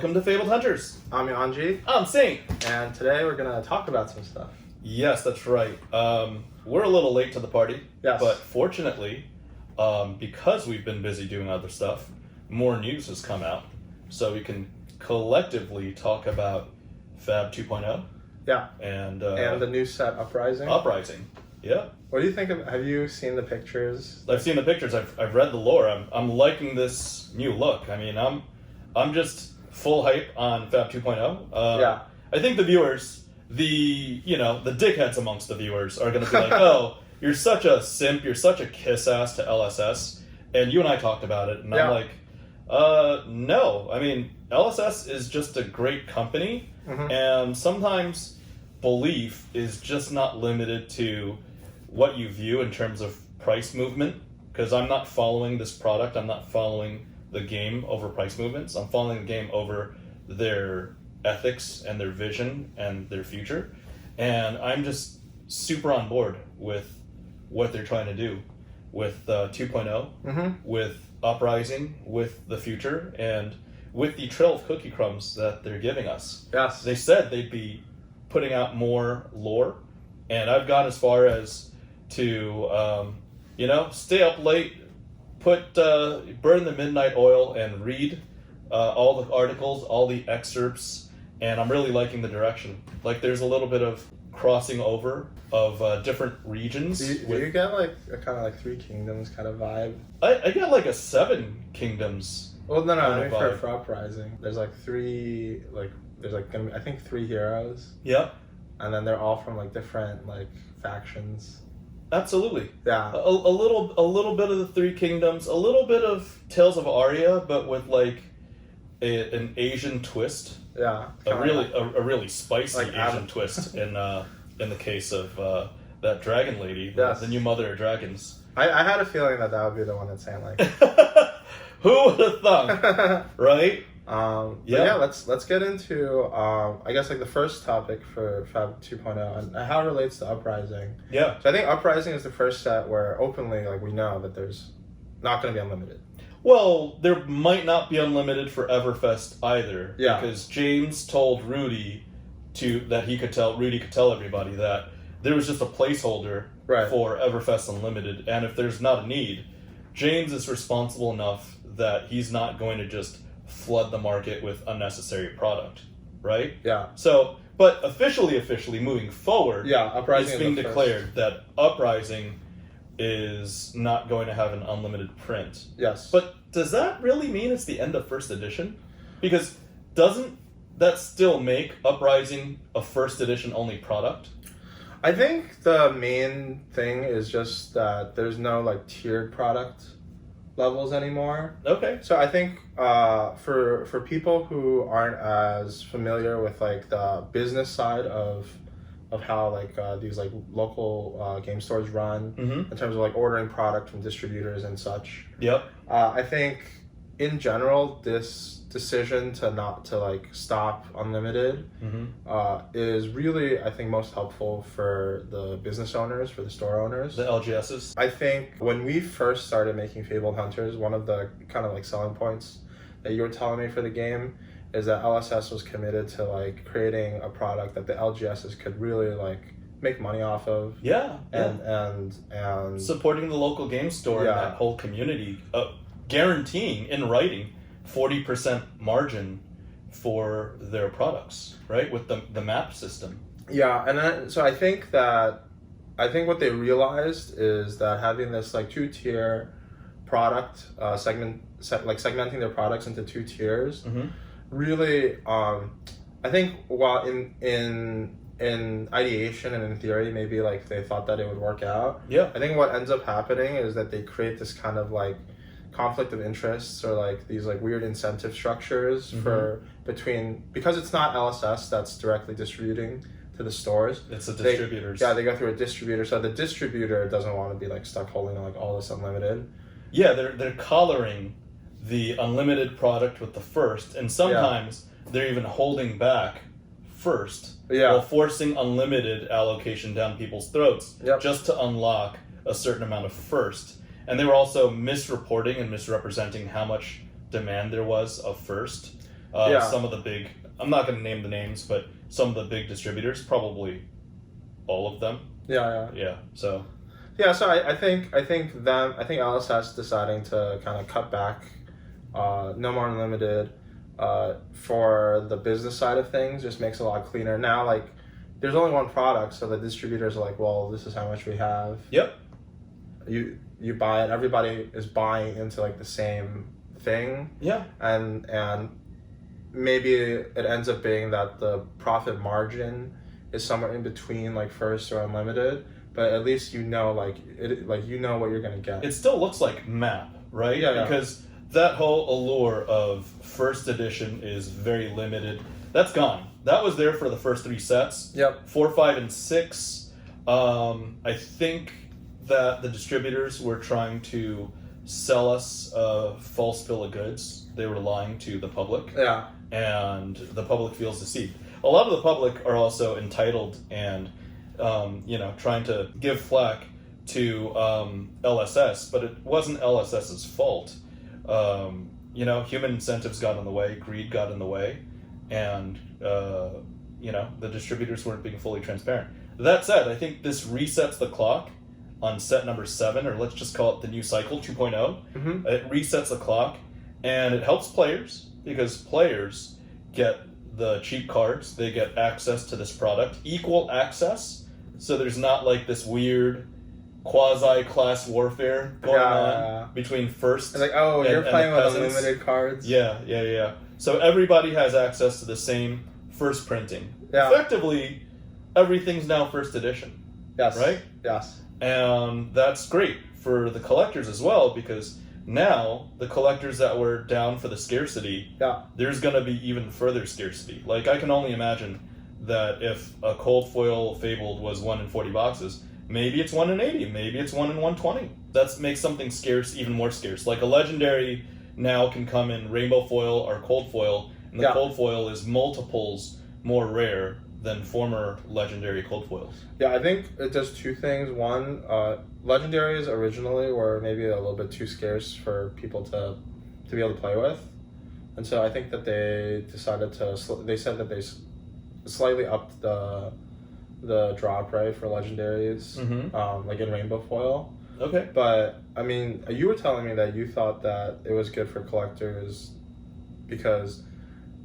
Welcome to FaBled Hunters. I'm Yuanji. I'm Saint. And today we're going to talk about some stuff. Yes, that's right. We're a little late to the party. Yes. But fortunately, because we've been busy doing other stuff, more news has come out. So we can collectively talk about FaB 2.0. Yeah. And the new set, Uprising. Uprising. Yeah. What do you think of, have you seen the pictures? I've seen the pictures. I've read the lore. I'm liking this new look. I mean, I'm just full hype on FaB 2.0. Yeah. I think the viewers, the dickheads amongst the viewers are going to be like, oh, you're such a simp, you're such a kiss ass to LSS. And you and I talked about it, and I'm like, no. I mean, LSS is just a great company, and sometimes belief is just not limited to what you view in terms of price movement, because I'm not following this product, I'm not following the game over price movements, I'm following the game over their ethics and their vision and their future, and I'm just super on board with what they're trying to do with 2.0, with Uprising, with the future, and with the trail of cookie crumbs that they're giving us. Yes. They said they'd be putting out more lore, and I've gone as far as to stay up late, burn the midnight oil and read all the articles, all the excerpts, and I'm really liking the direction. Like, there's a little bit of crossing over of different regions. Do you get like a kind of like Three Kingdoms kind of vibe? I get like a Seven Kingdoms. Well, no, I mean vibe. for Uprising, there's like three, like there's like gonna be, I think 3 heroes. Yep. And then they're all from like different like factions. Absolutely. Yeah. A little bit of the Three Kingdoms, a little bit of Tales of Aria, but with like an Asian twist. Yeah. A really spicy like Asian twist in the case of that dragon lady, Yes. the new mother of dragons. I had a feeling that would be the one that's saying like. Who would have thought, right? Yeah, let's get into I guess like the first topic for FaB 2.0 and how it relates to Uprising. Yeah. So I think Uprising is the first set where openly like we know that there's not going to be unlimited. Well, there might not be unlimited for Everfest either. Yeah. Because James told Rudy Rudy could tell everybody that there was just a placeholder for Everfest Unlimited, and if there's not a need, James is responsible enough that he's not going to just flood the market with unnecessary product, right? Yeah. So, but officially moving forward, Uprising it's being declared that Uprising is not going to have an unlimited print. Yes. But does that really mean it's the end of first edition? Because doesn't that still make Uprising a first edition only product? I think the main thing is just that there's no like tiered product levels anymore. Okay. So I think for people who aren't as familiar with like the business side of how like these like local game stores run in terms of like ordering product from distributors and such. Yep. I think in general this decision to not to like stop unlimited is really, I think, most helpful for the business owners, for the store owners, the LGSs. I think when we first started making FaBled Hunters, one of the kind of like selling points that you were telling me for the game is that LSS was committed to like creating a product that the LGSs could really like make money off of. Yeah. And supporting the local game store and that whole community, guaranteeing in writing 40% margin for their products, right? With the map system. Yeah, and then, so I think what they realized is that having this like 2-tier product segmenting their products into 2 tiers really I think while in ideation and in theory maybe like they thought that it would work out. Yeah. I think what ends up happening is that they create this kind of like conflict of interests or like these like weird incentive structures because it's not LSS that's directly distributing to the stores. It's the distributors. They go through a distributor, so the distributor doesn't want to be like stuck holding like all this unlimited. Yeah, they're collaring the unlimited product with the first, and sometimes they're even holding back first while forcing unlimited allocation down people's throats just to unlock a certain amount of first. And they were also misreporting and misrepresenting how much demand there was of first. Some of the big, I'm not going to name the names, but some of the big distributors, probably all of them. Yeah. So I think LSS deciding to kind of cut back, no more unlimited, for the business side of things just makes it a lot cleaner. Now, like, there's only one product, so the distributors are like, well, this is how much we have. Yep. You buy it. Everybody is buying into like the same thing. Yeah. And maybe it ends up being that the profit margin is somewhere in between like first or unlimited, but at least you know what you're gonna get. It still looks like map, right? Yeah. Because that whole allure of first edition is very limited. That's gone. That was there for the first 3 sets. Yep. 4, 5, and 6. I think that the distributors were trying to sell us a false bill of goods. They were lying to the public. Yeah. And the public feels deceived. A lot of the public are also entitled and, trying to give flack to LSS, but it wasn't LSS's fault. Human incentives got in the way, greed got in the way, and, the distributors weren't being fully transparent. That said, I think this resets the clock on set number 7, or let's just call it the new cycle 2.0. Mm-hmm. It resets the clock, and it helps players, because players get the cheap cards, they get access to this product, equal access, so there's not like this weird quasi-class warfare going on between first it's like, oh, you're playing with peasants. unlimited cards. Yeah. So everybody has access to the same first printing. Yeah. Effectively, everything's now first edition. Yes. Right? Yes. And that's great for the collectors as well, because now the collectors that were down for the scarcity, there's going to be even further scarcity. Like, I can only imagine that if a cold foil FaBled was 1 in 40 boxes, maybe it's 1 in 80, maybe it's 1 in 120. That makes something scarce even more scarce. Like a legendary now can come in rainbow foil or cold foil, and the cold foil is multiples more rare than former legendary cold foils. Yeah, I think it does 2 things. One, legendaries originally were maybe a little bit too scarce for people to be able to play with, and so I think that they decided they said that they slightly upped the drop rate for legendaries, like in rainbow foil. Okay. But I mean, you were telling me that you thought that it was good for collectors because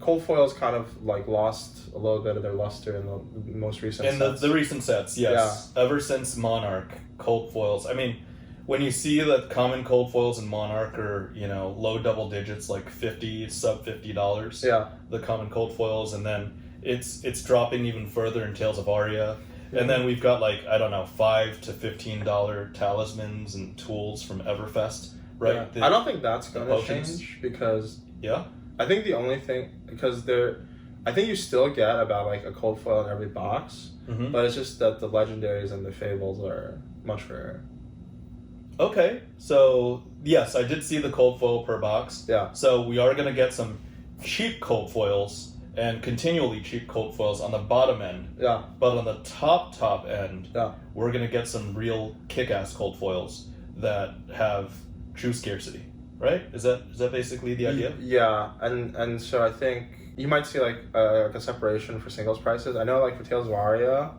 cold foils kind of like lost a little bit of their luster in the most recent sets. The recent sets, yes. Yeah. Ever since Monarch, cold foils. I mean, when you see that common cold foils in Monarch are, low double digits, like sub $50. Yeah. The common cold foils, and then it's dropping even further in Tales of Aria. And then we've got $5 to $15 talismans and tools from Everfest, right? Yeah. I don't think that's going to change because I think the only thing, because I think you still get about like a cold foil in every box, but it's just that the legendaries and the fables are much rarer. Okay, so yes, I did see the cold foil per box. Yeah. So we are going to get some cheap cold foils and continually cheap cold foils on the bottom end. Yeah. But on the top end, yeah, we're going to get some real kick-ass cold foils that have true scarcity. Right? Is that basically the idea? Yeah, and so I think you might see like a separation for singles prices. I know like for Tales of Aria,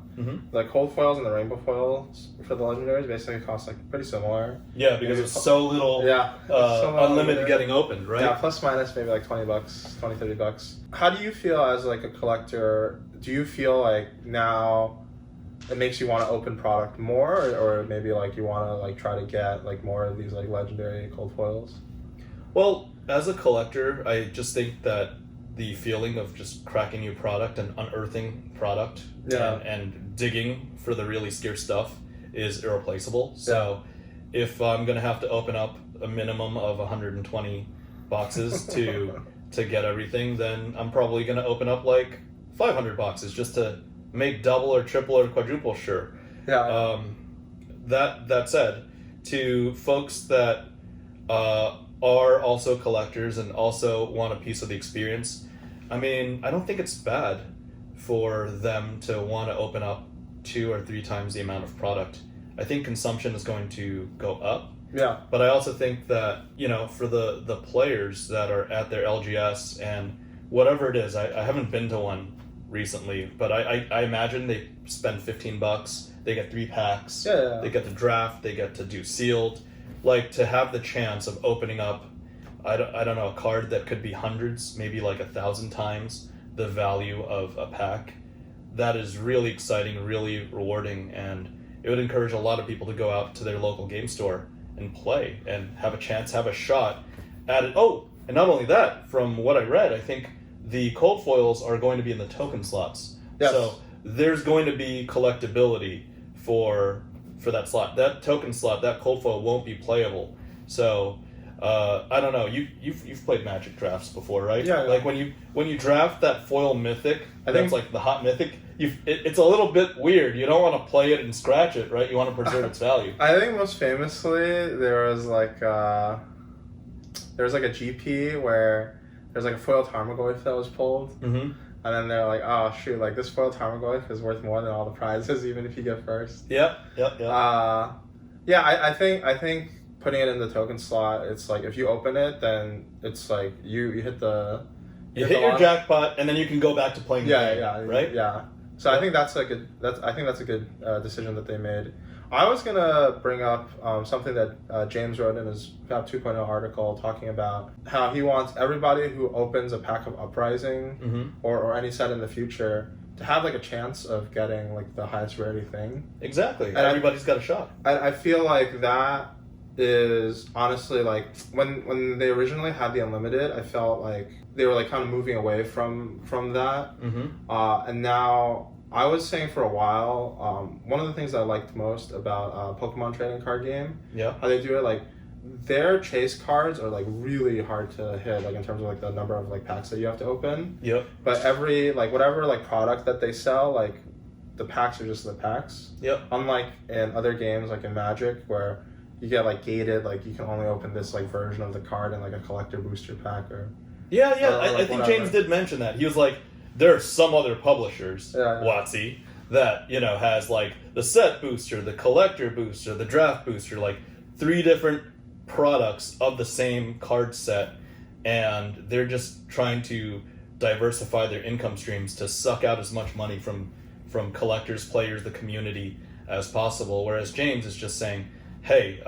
the cold foils and the rainbow foils for the legendaries basically cost like pretty similar. Yeah, because it's so little unlimited getting opened, right? Yeah, plus minus maybe like $20, $30. How do you feel as like a collector? Do you feel like now it makes you want to open product more, or maybe like you want to like try to get like more of these like legendary cold foils? Well, as a collector, I just think that the feeling of just cracking new product and unearthing product and digging for the really scarce stuff is irreplaceable. So if I'm going to have to open up a minimum of 120 boxes to get everything, then I'm probably going to open up like 500 boxes just to make double or triple or quadruple sure. Yeah. That said, to folks that are also collectors and also want a piece of the experience, I mean, I don't think it's bad for them to want to open up 2 or 3 times the amount of product. I think consumption is going to go up. Yeah. But I also think that, for the players that are at their LGS and whatever it is. I haven't been to one recently, but I imagine they spend $15. They get 3 packs. Yeah. They get the draft. They get to do sealed. Like, to have the chance of opening up, I don't know, a card that could be hundreds, maybe like 1,000 times the value of a pack. That is really exciting, really rewarding, and it would encourage a lot of people to go out to their local game store and play and have a chance, have a shot at it. Oh, and not only that, from what I read, I think the cold foils are going to be in the token slots. Yes. So there's going to be collectability for that slot. That token slot, that cold foil won't be playable. So I don't know. You've played Magic drafts before, right? Yeah. Like when you draft that foil mythic, that's like the hot mythic. It's a little bit weird. You don't want to play it and scratch it, right? You want to preserve its value. I think most famously there was like a GP where there's like a foil Tarmogoyf that was pulled, and then they're like, oh shoot, like this foil Tarmogoyf is worth more than all the prizes, even if you get first. Yep. I think putting it in the token slot, it's like if you open it, then it's like you hit the your jackpot, and then you can go back to playing the game, right? Yeah. So I think that's a good decision that they made. I was gonna bring up something that James wrote in his FaB 2.0 article, talking about how he wants everybody who opens a pack of Uprising or any set in the future to have like a chance of getting like the highest rarity thing. Exactly. And everybody's got a shot. I feel like that is honestly like when they originally had the unlimited, I felt like they were like kind of moving away from that, and now I was saying for a while, one of the things I liked most about Pokemon trading card game, how they do it, like their chase cards are like really hard to hit, like in terms of like the number of like packs that you have to open. But every like whatever like product that they sell, like the packs are just the packs. Unlike in other games like in Magic where you get like gated, like you can only open this like version of the card in like a collector booster pack or I think James did mention that. He was like, there are some other publishers, WotC, that has like the set booster, the collector booster, the draft booster, like 3 different products of the same card set, and they're just trying to diversify their income streams to suck out as much money from collectors, players, the community as possible. Whereas James is just saying, hey,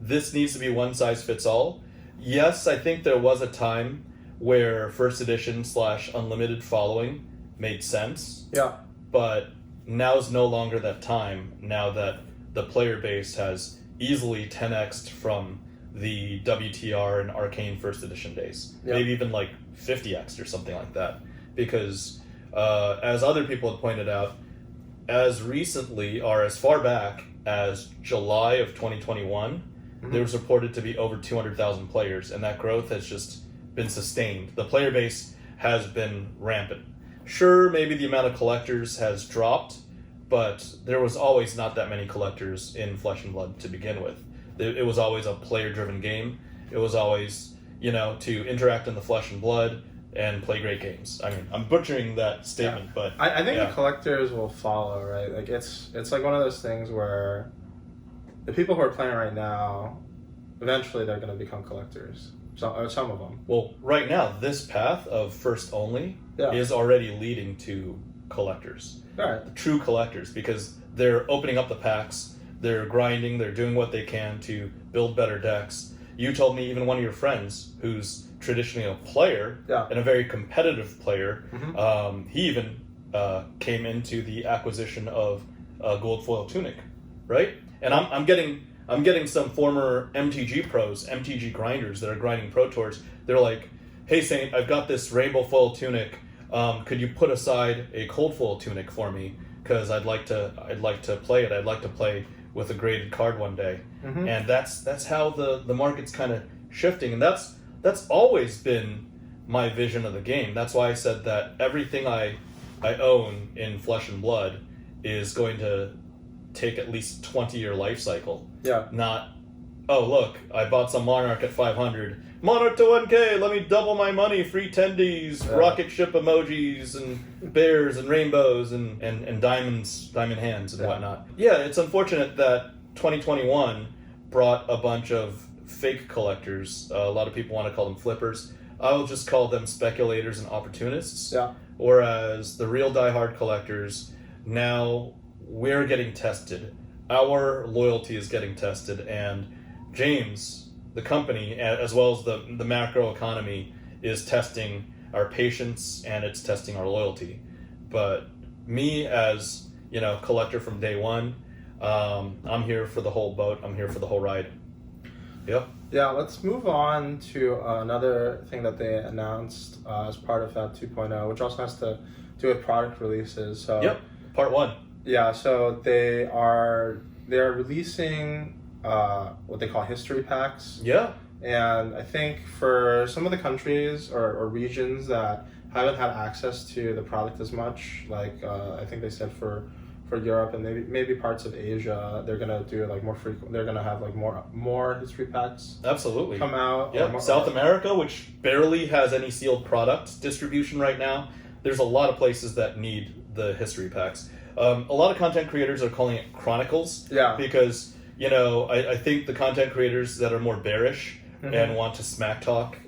this needs to be one size fits all. Yes, I think there was a time where first edition / unlimited following made sense. But now's no longer that time, now that the player base has easily 10x'd from the WTR and Arcane first edition days. Maybe even like 50x or something like that. Because as other people have pointed out, as recently or as far back as July of 2021, there was reported to be over 200,000 players, and that growth has just been sustained. The player base has been rampant. Sure, maybe the amount of collectors has dropped, but there was always not that many collectors in Flesh and Blood to begin with. It was always a player-driven game. It was always, to interact in the Flesh and Blood and play great games. I mean, I'm butchering that statement, but I think the collectors will follow, right? Like it's like one of those things where the people who are playing right now, eventually they're going to become collectors. Some of them. Well, right now, this path of first only is already leading to collectors. True collectors, because they're opening up the packs, they're grinding, they're doing what they can to build better decks. You told me even one of your friends, who's traditionally a player and a very competitive player, he even came into the acquisition of Gold Foil Tunic, right? And I'm getting some former MTG pros, MTG grinders that are grinding Pro Tours. They're like, hey Saint, I've got this Rainbow Foil Tunic. Could you put aside a Cold Foil Tunic for me? Because I'd like to play it. I'd like to play with a graded card one day. And that's how the market's kind of shifting. And that's always been my vision of the game. That's why I said that everything I own in Flesh and Blood is going to take at least 20-year life cycle. Not, oh look, I bought some Monarch at 500. Monarch to 1K, let me double my money, free tendies, rocket ship emojis, and bears, and rainbows, and diamonds, diamond hands, and whatnot. Yeah, it's unfortunate that 2021 brought a bunch of fake collectors. A lot of people want to call them flippers. I'll just call them speculators and opportunists. Yeah. Whereas the real diehard collectors, now we're getting tested. Our loyalty is getting tested, and James, the company, as well as the macro economy, is testing our patience and it's testing our loyalty. But me, as collector from day one, I'm here for the whole boat. I'm here for the whole ride. Yep. Yeah, let's move on to another thing that they announced as part of FaB 2.0, which also has to do with product releases. So yep, part one. Yeah, so they're releasing what they call history packs. Yeah. And I think for some of the countries or regions that haven't had access to the product as much, like I think they said for Europe and maybe parts of Asia, they're gonna do like more frequent. They're gonna have like more history packs. Absolutely. Come out. Yeah. South America, which barely has any sealed product distribution right now, there's a lot of places that need the history packs. A lot of content creators are calling it Chronicles. Yeah. Because I think the content creators that are more bearish and want to smack talk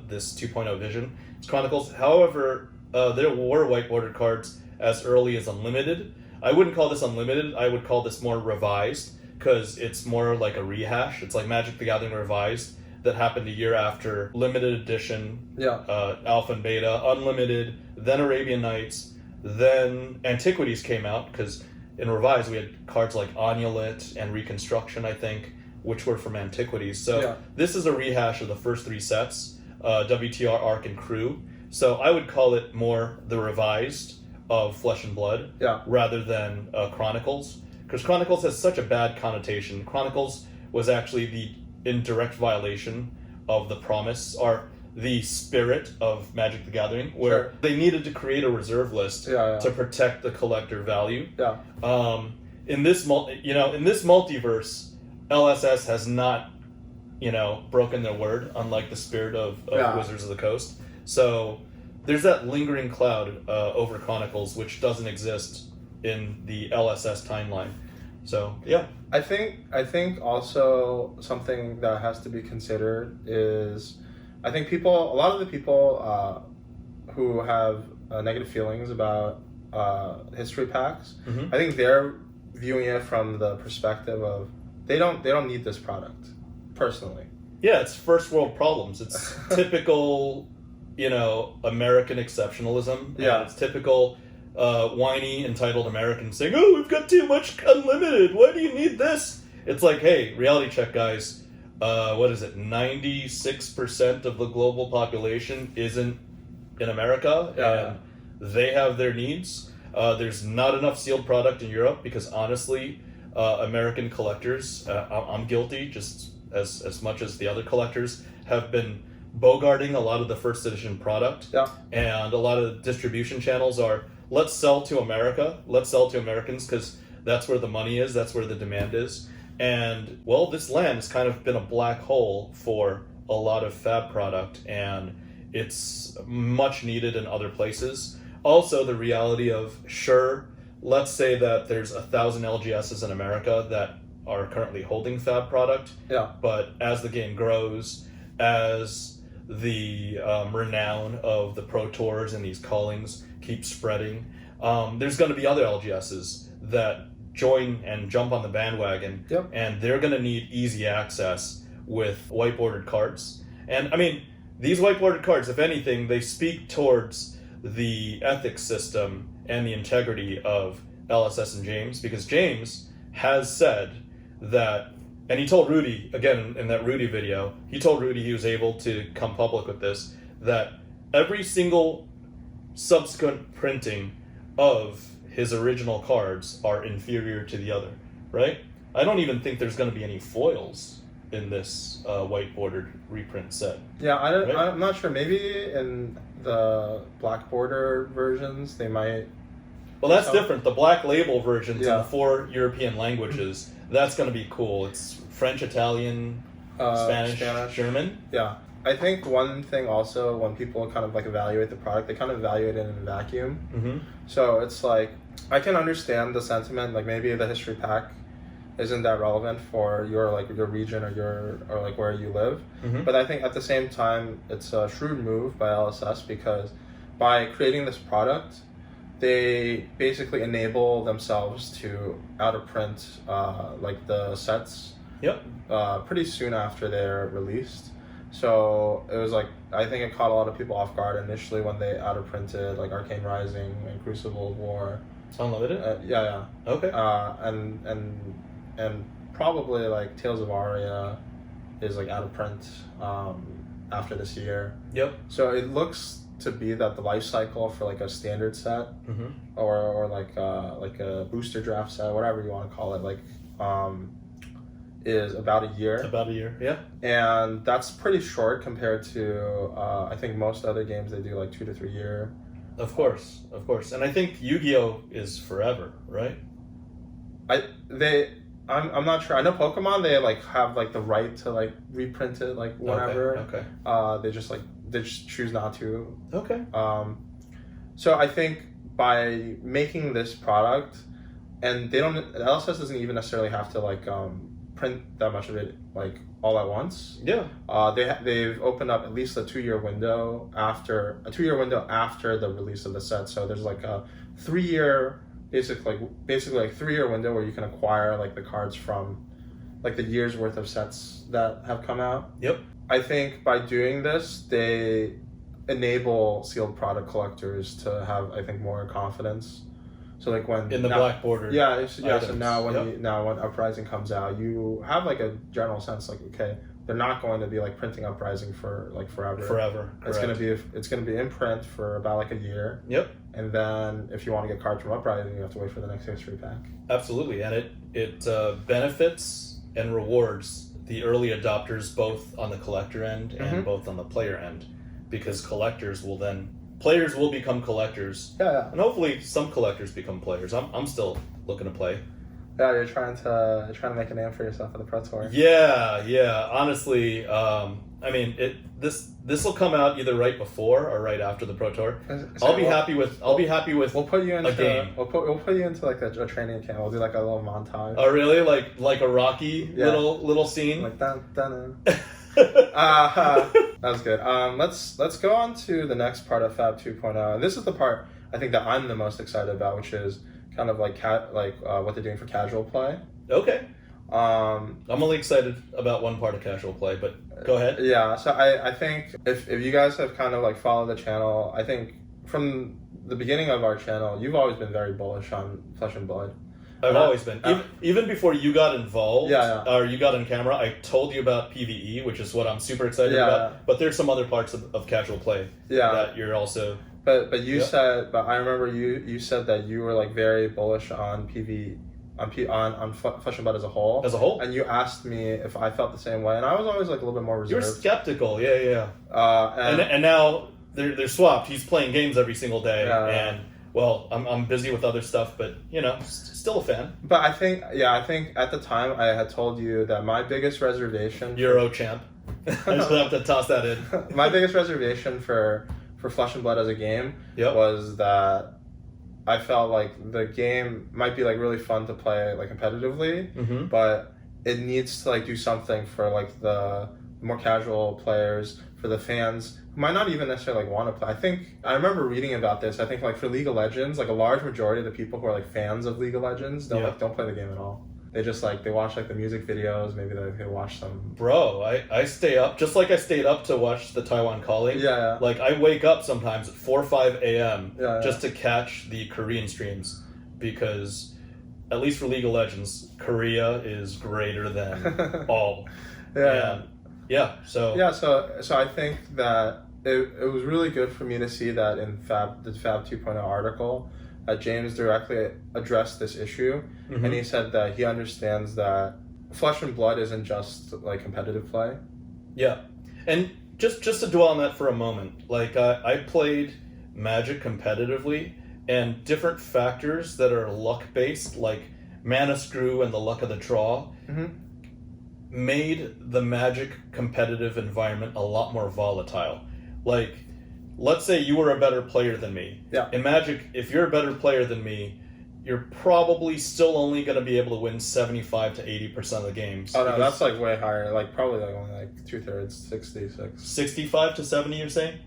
this 2.0 vision, it's Chronicles. However, there were white bordered cards as early as Unlimited. I wouldn't call this Unlimited. I would call this more revised because it's more like a rehash. It's like Magic the Gathering Revised that happened a year after Limited Edition, Alpha and Beta, Unlimited, then Arabian Nights, then Antiquities came out because in Revised we had cards like Amulet and Reconstruction, I think, which were from Antiquities. So this is a rehash of the first three sets, WTR, Arc, and Crew. So I would call it more the revised of Flesh and Blood rather than Chronicles, because Chronicles has such a bad connotation. Chronicles was actually in direct violation of the promise or the spirit of Magic the Gathering, where they needed to create a reserve list to protect the collector value. In this multiverse, LSS has not broken their word, unlike the spirit of Wizards of the Coast. So there's that lingering cloud over Chronicles, which doesn't exist in the LSS timeline. So yeah, I think also something that has to be considered is, I think a lot of the people who have negative feelings about history packs, I think they're viewing it from the perspective of they don't need this product personally. Yeah, it's first world problems. It's typical. American exceptionalism. Yeah. It's typical whiny, entitled Americans saying, "Oh, we've got too much Unlimited. Why do you need this?" It's like, hey, reality check, guys. What is it? 96% of the global population isn't in America, and they have their needs. There's not enough sealed product in Europe because, honestly, American collectors, I'm guilty just as much as the other collectors, have been bogarting a lot of the first edition product. And a lot of distribution channels are, let's sell to America, let's sell to Americans because that's where the money is, that's where the demand is. And well, this land has kind of been a black hole for a lot of FaB product, and it's much needed in other places. Also, the reality of, sure, let's say that there's 1,000 LGSs in America that are currently holding FaB product, but as the game grows, as the renown of the Pro Tours and these callings keep spreading, there's going to be other LGSs that join and jump on the bandwagon, and they're going to need easy access with white bordered cards. And I mean, these white bordered cards, if anything, they speak towards the ethics system and the integrity of LSS and James, because James has said that, and he told Rudy, again, in that Rudy video, he told Rudy he was able to come public with this, that every single subsequent printing of his original cards are inferior to the other, right? I don't even think there's going to be any foils in this white bordered reprint set. Yeah, I'm not sure. Maybe in the black border versions, they might... Well, that's different. The black label versions in the 4 European languages, that's going to be cool. It's French, Italian, Spanish, German. Yeah. I think one thing also, when people kind of like evaluate the product, they kind of evaluate it in a vacuum. So it's like, I can understand the sentiment, like maybe the history pack isn't that relevant for your region or like where you live. But I think at the same time it's a shrewd move by LSS, because by creating this product, they basically enable themselves to out of print like the sets pretty soon after they're released. So it was like, I think it caught a lot of people off guard initially when they out of printed like Arcane Rising and Crucible of War. It's unlimited? Yeah. Okay. And probably like Tales of Aria is like out of print after this year. Yep. So it looks to be that the life cycle for like a standard set or like a booster draft set, whatever you want to call it, like is about a year. About a year, yeah. And that's pretty short compared to I think most other games, they do like 2 to 3 year. Of course. And I think Yu-Gi-Oh is forever, right? I'm not sure. I know Pokemon, they like have like the right to like reprint it like whenever. Okay. They just choose not to. Okay. So I think by making this product, and LSS doesn't even necessarily have to like print that much of it like all at once. Yeah. They've opened up at least a 2-year window after the release of the set. So there's like a 3-year basically like 3-year window where you can acquire like the cards from like the year's worth of sets that have come out. Yep. I think by doing this, they enable sealed product collectors to have, I think, more confidence. So like when in the black border. Yeah. So now when Uprising comes out, you have like a general sense like, okay, they're not going to be like printing Uprising for like forever. It's gonna be in print for about like a year. Yep. And then if you want to get cards from Uprising, you have to wait for the next history pack. Absolutely, and it benefits and rewards the early adopters both on the collector end and both on the player end, because players will become collectors. Yeah. And hopefully some collectors become players. I'm still looking to play. Yeah, you're trying to make a name for yourself at the Pro Tour. Yeah. Honestly, I mean, this will come out either right before or right after the Pro Tour. I'll be happy with. We'll put you into a game. We'll put you into like a training camp. We'll do like a little montage. Oh really? Like a Rocky little scene. Like dun dun. That was good. Let's go on to the next part of FaB 2.0, and this is the part I think that I'm the most excited about, which is kind of like what they're doing for casual play. Okay. I'm only excited about one part of casual play, but go ahead. Yeah, so I think if you guys have kind of like followed the channel, I think from the beginning of our channel, you've always been very bullish on Flesh+blood. I've always been. Even before you got involved, or you got on camera, I told you about PvE, which is what I'm super excited about. But there's some other parts of casual play that you're also... But you said... But I remember you said that you were like very bullish on PvE, on Flesh+blood as a whole. As a whole? And you asked me if I felt the same way, and I was always like a little bit more reserved. You were skeptical, yeah. And now they're swapped. He's playing games every single day, and... Well, I'm busy with other stuff, but, still a fan. But I think at the time I had told you that my biggest reservation... Euro champ. I just have to toss that in. My biggest reservation for Flesh+blood as a game was that I felt like the game might be like really fun to play like competitively, but it needs to like do something for like the more casual players, for the fans who might not even necessarily like want to play. I remember reading about this. I think like for League of Legends, like a large majority of the people who are like fans of League of Legends don't play the game at all. They just like they watch like the music videos. Maybe they watch some. Bro, I stay up just like I stayed up to watch the Taiwan Calling. Yeah. Like I wake up sometimes at 4 or 5 a.m. just to catch the Korean streams, because at least for League of Legends, Korea is greater than all. So I think that it was really good for me to see that in the FaB 2.0 article, James directly addressed this issue, and he said that he understands that Flesh+blood isn't just like competitive play. Yeah, and just to dwell on that for a moment, like I played Magic competitively, and different factors that are luck based, like mana screw and the luck of the draw, made the Magic competitive environment a lot more volatile. Like, let's say you were a better player than me. Yeah. In Magic, if you're a better player than me, you're probably still only going to be able to win 75 to 80% of the games. Oh no, that's like way higher. Like probably like only like 2/3, 66. 65 to 70, you're saying?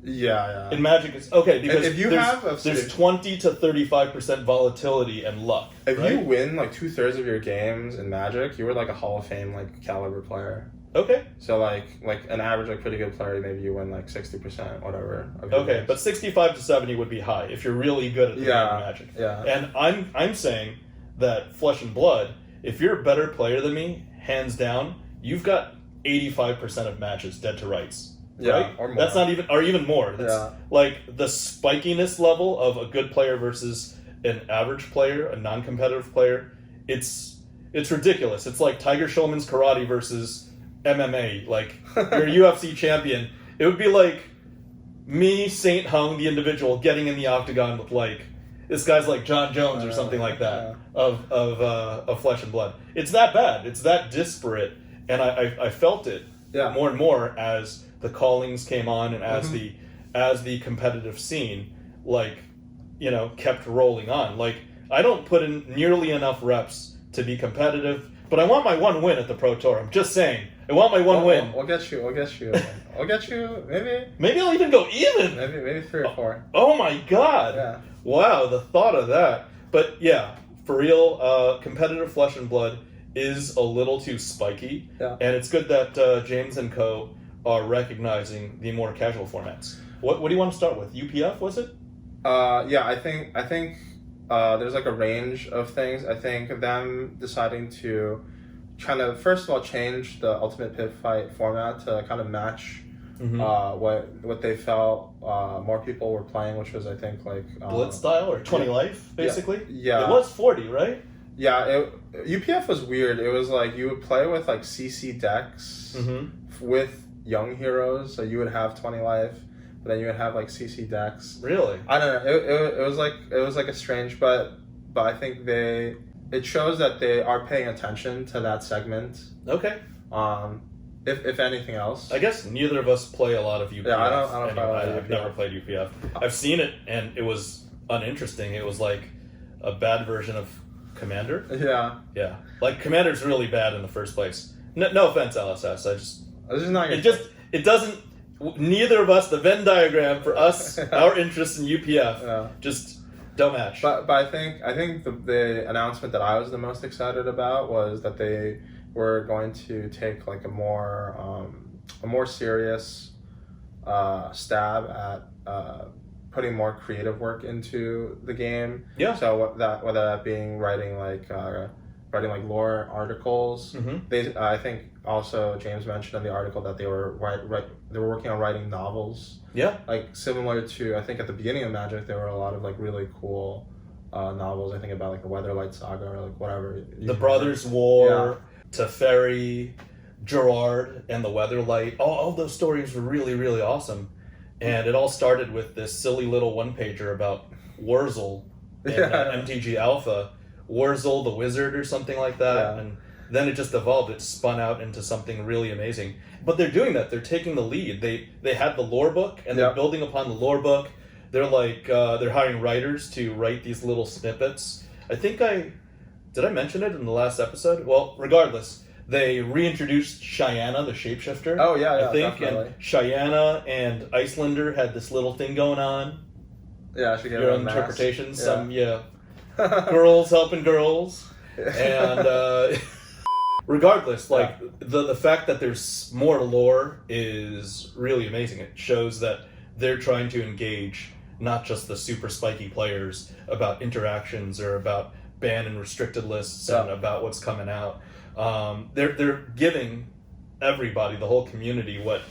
Yeah. In Magic, it's okay because if you there's 20 to 35% volatility and luck. If right? you win like 2/3 of your games in Magic, you were like a Hall of Fame like caliber player. Okay. So like an average like pretty good player, maybe you win like 60%, whatever. Okay, but 65 to 70 would be high if you're really good at the game of Magic. Yeah. And I'm saying that Flesh and Blood, if you're a better player than me, hands down, you've got 85% of matches dead to rights. Yeah, right? or more. That's not even, or even more. That's like the spikiness level of a good player versus an average player, a non-competitive player. It's ridiculous. It's like Tiger Schulman's karate versus MMA. Like you're a UFC champion. It would be like me, Saint Hung, the individual, getting in the octagon with like this guy's like John Jones or something like that of Flesh and Blood. It's that bad. It's that disparate, and I felt it more and more as the callings came on and as the competitive scene kept rolling on. Like I don't put in nearly enough reps to be competitive, but I want my one win at the Pro Tour. I'm just saying. I want my one win. I'll get you. I'll get you. Maybe I'll even go even. Maybe 3 or 4. Oh my god. Yeah. Wow, the thought of that. But yeah, for real, competitive Flesh and Blood is a little too spiky. Yeah. And it's good that James and Co. are recognizing the more casual formats. What do you want to start with? UPF, was it? I think there's like a range of things. I think them deciding to kind of first of all change the Ultimate Pit Fight format to kind of match what they felt more people were playing, which was I think like Blitz style or 20 life basically. Yeah. It was 40, right? Yeah, UPF was weird. It was like you would play with like CC decks with young heroes, so you would have 20 life, but then you would have like CC decks. Really? I don't know. It was like a strange, but I think it shows that they are paying attention to that segment. Okay. If anything else, I guess neither of us play a lot of UPF. Yeah, I don't play a lot of I've UPF. never played UPF. I've seen it, and it was uninteresting. It was like a bad version of Commander. Yeah. Like Commander's really bad in the first place. No offense, LSS. It doesn't. Neither of us. The Venn diagram for us, our interest in UPF, just don't match. But I think the announcement that I was the most excited about was that they were going to take like a more serious stab at putting more creative work into the game. Yeah. So whether that being writing like lore articles. I think also James mentioned in the article that they were they were working on writing novels. Yeah. Like similar to, I think at the beginning of Magic there were a lot of like really cool novels. I think about like the Weatherlight Saga or like whatever. The Brothers' War, Teferi, Gerard, and the Weatherlight. All those stories were really, really awesome. And it all started with this silly little one-pager about Wurzel in MTG Alpha. Wurzel the Wizard or something like that. And then it just evolved. It spun out into something really amazing. But they're doing that. They're taking the lead. They had the lore book, and they're building upon the lore book. They're like, they're hiring writers to write these little snippets. Did I mention it in the last episode? Well, regardless, they reintroduced Cheyenne, the shapeshifter. Oh, yeah, I think. definitely. And Cheyenne and Icelander had this little thing going on. Yeah, I should get your own interpretations. Girls helping girls. And regardless, like the fact that there's more lore is really amazing. It shows that they're trying to engage not just the super spiky players about interactions or about banned and restricted lists and about what's coming out. They're giving everybody, the whole community, what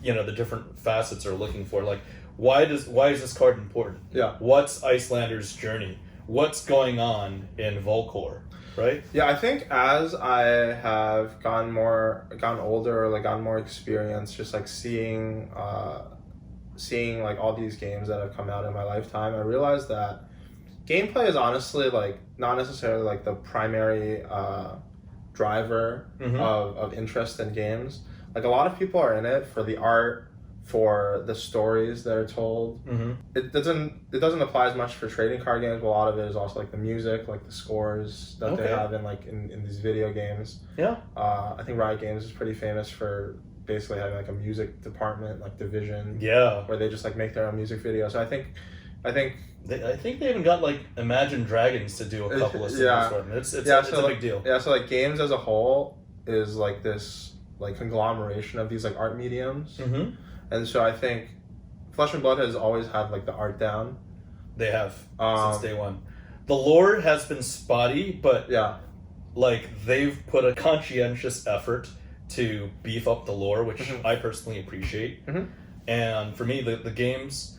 the different facets are looking for. Like, why is this card important? Yeah. What's Icelander's journey? What's going on in Volcor? Right? Yeah, I think as I have gotten older, or like gotten more experience, just like seeing like all these games that have come out in my lifetime, I realized that gameplay is honestly like not necessarily like the primary driver of interest in games. Like a lot of people are in it for the art, for the stories that are told. Mm-hmm. It doesn't apply as much for trading card games, but a lot of it is also like the music, like the scores that they have in these video games. Yeah. I think Riot Games is pretty famous for basically having like a music department, like division. Yeah. Where they just like make their own music videos. So I think they even got like Imagine Dragons to do a couple of singles for them. It's a big deal. Yeah, so like games as a whole is like this like conglomeration of these like art mediums. Mm-hmm. And so I think Flesh+Blood has always had like the art down. They have since day one. The lore has been spotty, but yeah, like they've put a conscientious effort to beef up the lore, which I personally appreciate. Mm-hmm. And for me, the games,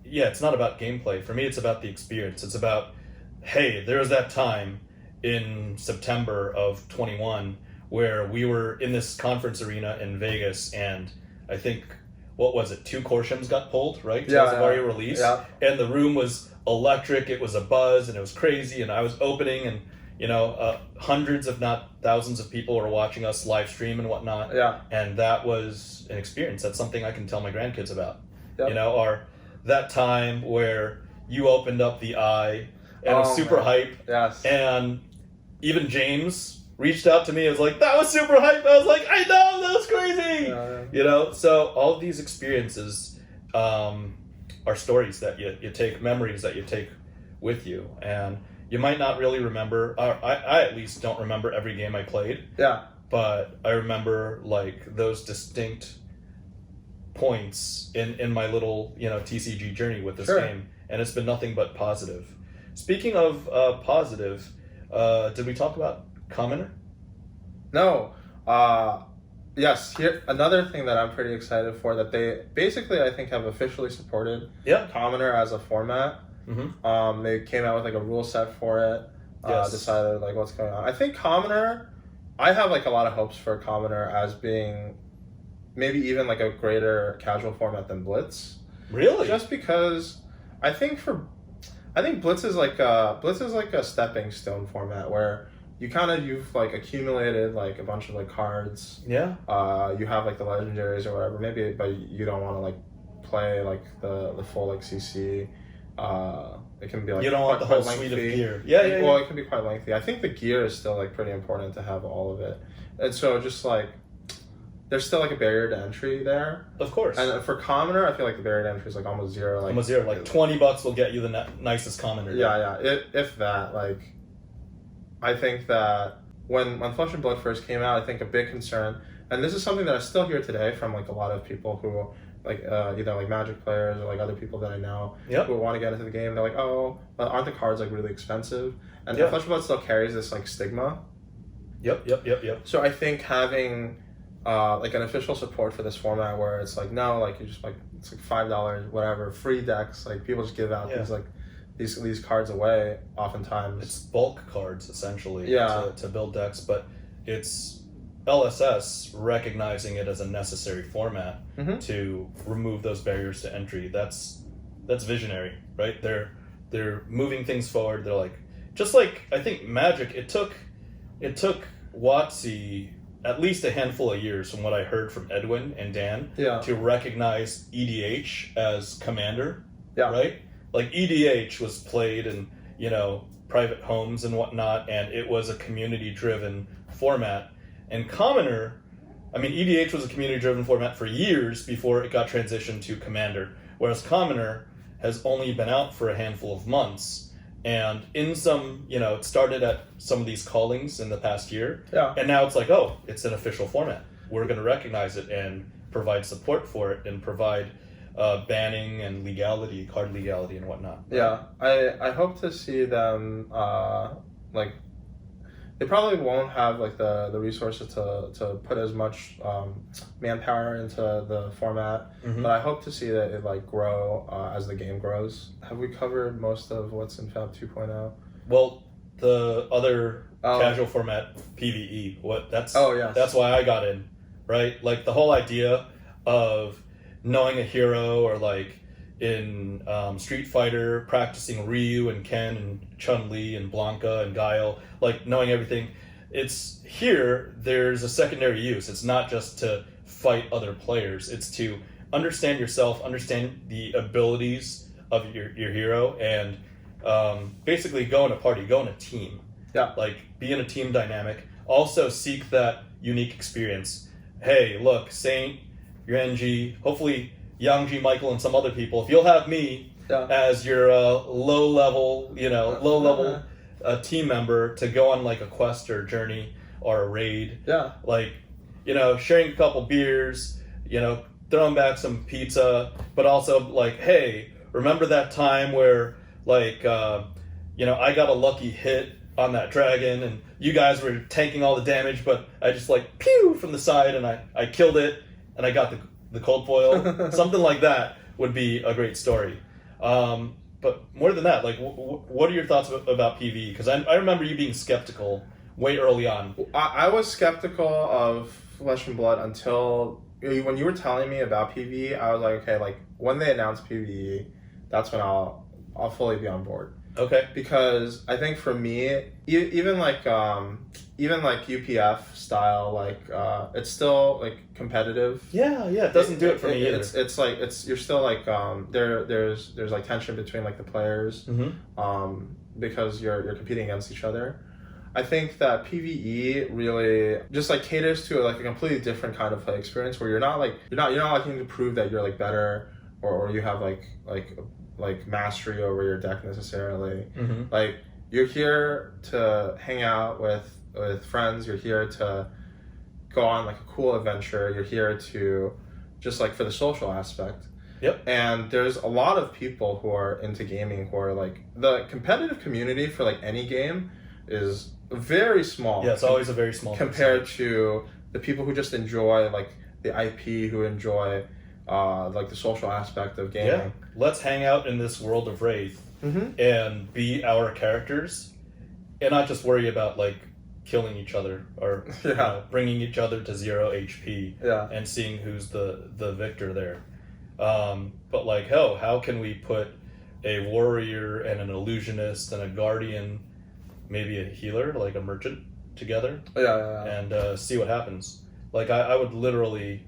it's not about gameplay. For me, it's about the experience. It's about, hey, there was that time in September of 21 where we were in this conference arena in Vegas, and I think, what was it, 2 Corshams got pulled, right? Tales of Aria release. Yeah. And the room was electric, it was a buzz, and it was crazy, and I was opening, and hundreds, if not thousands of people were watching us live stream and whatnot. Yeah. And that was an experience. That's something I can tell my grandkids about. Yep. Or that time where you opened up the eye, and it was super hype. Yes. And even James reached out to me and was like, that was super hype. I was like, I know, that was crazy. So all of these experiences are stories that you take, memories that you take with you. And you might not really remember, I at least don't remember every game I played. Yeah. But I remember like those distinct points in my little, TCG journey with this game. And it's been nothing but positive. Speaking of positive, did we talk about Commenter? No. Yes. Here, another thing that I'm pretty excited for, that they basically, I think, have officially supported Commenter as a format. Mm-hmm. They came out with like a rule set for it. Decided like what's going on. I think Commenter, I have like a lot of hopes for Commenter as being maybe even like a greater casual format than Blitz. Really? Just because I think Blitz is like a stepping stone format where you've like accumulated like a bunch of like cards. Yeah. You have like the legendaries or whatever. Maybe, but you don't want to like play like the full like CC. It can be like, you don't want the whole suite of gear. Yeah. Well, it can be quite lengthy. I think the gear is still like pretty important to have all of it, and so just like there's still like a barrier to entry there. Of course. And for Commenter, I feel like the barrier to entry is like almost zero. Like almost zero. Like $20 will get you the nicest Commenter. Yeah. If that, like, I think that when Flesh+Blood first came out, I think a big concern, and this is something that I still hear today from like a lot of people who like either like Magic players or like other people that I know who want to get into the game. They're like, oh, but aren't the cards like really expensive? And Flesh+Blood still carries this like stigma. Yep. So I think having like an official support for this format where it's like, no, like you just like, it's like $5, whatever, free decks, like people just give out these like these cards away oftentimes. It's bulk cards essentially to build decks, but it's LSS recognizing it as a necessary format to remove those barriers to entry. That's visionary, right? They're moving things forward. They're like, just like I think Magic, it took WotC at least a handful of years, from what I heard from Edwin and Dan, to recognize EDH as Commander, right? Like EDH was played in, private homes and whatnot, and it was a community-driven format. And Commenter, EDH was a community-driven format for years before it got transitioned to Commander, whereas Commenter has only been out for a handful of months. And in some, it started at some of these callings in the past year, and now it's like, oh, it's an official format. We're going to recognize it and provide support for it and provide banning and legality, card legality and whatnot. Yeah, I hope to see them, like, they probably won't have like the resources to put as much manpower into the format, but I hope to see that it like grow as the game grows. Have we covered most of what's in FaB 2.0? Well, the other casual format, PvE, that's why I got in, right? Like the whole idea of knowing a hero, or like in Street Fighter, practicing Ryu and Ken and Chun-Li and Blanca and Guile, like knowing everything. It's here, there's a secondary use. It's not just to fight other players. It's to understand yourself, understand the abilities of your hero, and basically go in a party, go in a team. Yeah. Like, be in a team dynamic. Also, seek that unique experience. Hey, look, Saint, Yuanji, hopefully Yuanji, Michael, and some other people. If you'll have me as your low-level team member to go on like a quest or journey or a raid. Yeah. Like, sharing a couple beers, throwing back some pizza, but also like, hey, remember that time where like, I got a lucky hit on that dragon and you guys were tanking all the damage, but I just like pew from the side and I killed it and I got the cold foil. Something like that would be a great story. But more than that, like, what are your thoughts about PvE? Because I remember you being skeptical way early on. I was skeptical of Flesh and Blood until when you were telling me about PvE. I was like, okay, like when they announce PvE, that's when I'll fully be on board. Okay. Because I think for me, even like UPF style, like it's still like competitive. Yeah, it doesn't do it for me either. It's like you're still like there's like tension between like the players, because you're competing against each other. I think that PvE really just like caters to like a completely different kind of play experience where you're not looking to prove that you're like better or you have like mastery over your deck necessarily. Like you're here to hang out with friends, you're here to go on like a cool adventure, you're here to just like for the social aspect. Yep. And there's a lot of people who are into gaming who are like, the competitive community for like any game is very small. Yeah, it's always a very small compared to the people who just enjoy like the IP, who enjoy like the social aspect of gaming. Yeah, let's hang out in this world of Wraith and be our characters, and not just worry about like killing each other or bringing each other to 0 HP and seeing who's the victor there. But like, how can we put a warrior and an illusionist and a guardian, maybe a healer, like a merchant, together and see what happens? Like, I would literally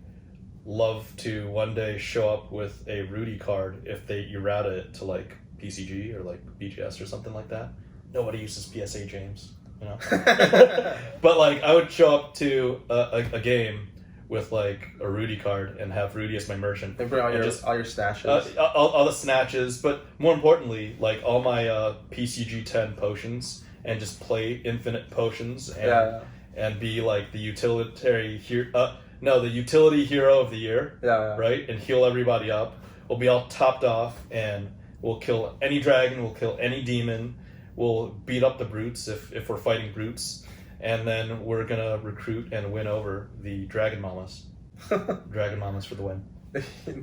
love to one day show up with a Rudy card if they errata it to like PCG or like BGS or something like that. Nobody uses PSA, James, but like I would show up to a game with like a Rudy card and have Rudy as my merchant and bring all your stashes, all the snatches, but more importantly, like all my PCG 10 potions, and just play infinite potions and be like the utility hero of the year, right? And heal everybody up. We'll be all topped off, and we'll kill any dragon, we'll kill any demon, we'll beat up the brutes if we're fighting brutes, and then we're gonna recruit and win over the Dragon Mamas. Dragon Mamas for the win.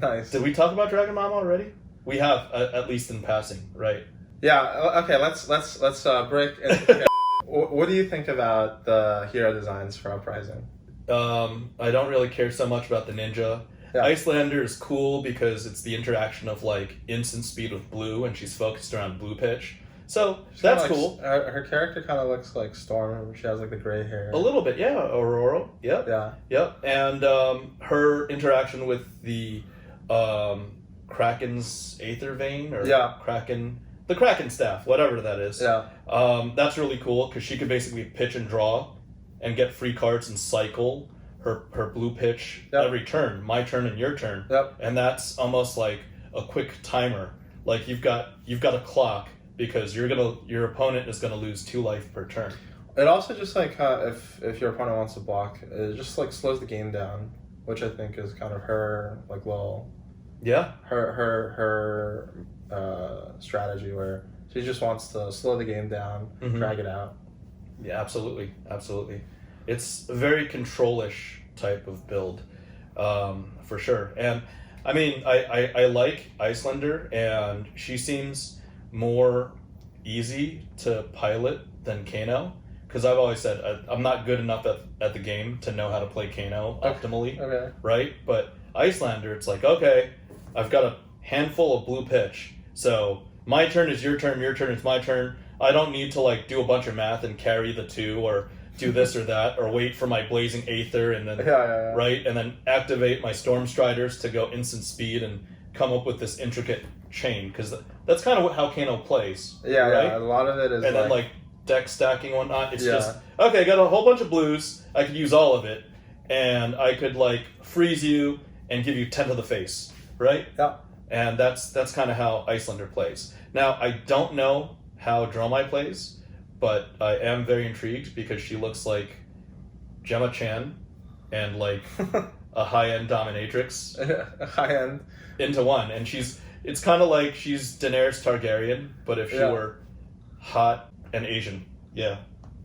Nice. Did we talk about Dragon Mama already? We have, at least in passing, right? Yeah. Okay. Let's break. What do you think about the hero designs for Uprising? I don't really care so much about the ninja. Icelander is cool because it's the interaction of like instant speed with blue, and she's focused around blue pitch. So that's cool. Her character kind of looks like Storm. She has like the gray hair. A little bit, yeah. Aurora. Yep. Yeah. Yep. And her interaction with the Kraken's Aether Vein or the Kraken staff, whatever that is. Yeah. That's really cool because she could basically pitch and draw and get free cards and cycle her blue pitch every turn, my turn and your turn. And that's almost like a quick timer. Like you've got a clock because your opponent is gonna lose 2 life per turn. It also just like if your opponent wants to block, it just like slows the game down, which I think is kind of her like little her strategy where she just wants to slow the game down, drag it out. Yeah, absolutely. It's a very control-ish type of build, for sure. And I mean, I like Icelander, and she seems more easy to pilot than Kano, because I've always said I'm not good enough at the game to know how to play Kano optimally, right? But Icelander, it's like, okay, I've got a handful of blue pitch, so my turn is your turn is my turn. I don't need to like do a bunch of math and carry the 2 or do this or that, or wait for my Blazing Aether and then right, and then activate my Storm Striders to go instant speed and come up with this intricate chain, because that's kind of how Kano plays. Right? A lot of it is, and then like deck stacking and whatnot. It's just okay. I got a whole bunch of blues. I could use all of it, and I could like freeze you and give you 10 to the face, right? Yeah. And that's kind of how Icelander plays. Now I don't know how Dromai plays, but I am very intrigued because she looks like Gemma Chan and like a high-end dominatrix. High-end. Into one. And it's kind of like she's Daenerys Targaryen, but if she were hot and Asian. Yeah.